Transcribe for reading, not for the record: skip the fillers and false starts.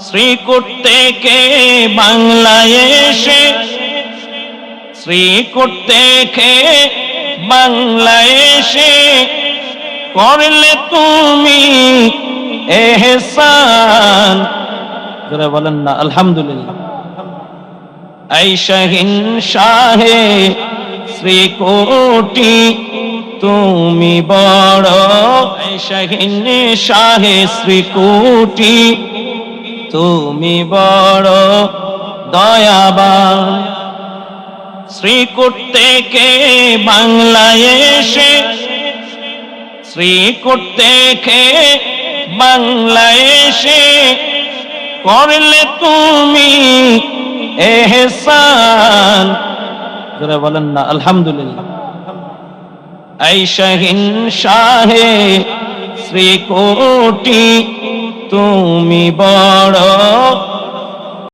শ্রীকোট থেকে বাংলাদেশে, শ্রীকোট থেকে বাংলাদেশে করলে তুমি এহসান। যারা বলেন না আলহামদুলিল্লাহ। এই শাহিন শাহে শ্রীকোটি তুমি বড়, এই শাহিন শাহে শ্রীকোটি তুমি বড় দয়াবান। শ্রীকোট থেকে বাংলাদেশে, শ্রীকোট থেকে বাংলাদেশে করলে তুমি এহসান। যারা বলেন না আলহামদুলিল্লাহ। এই শাহিন শাহে শ্রীকোটি তুমি বড়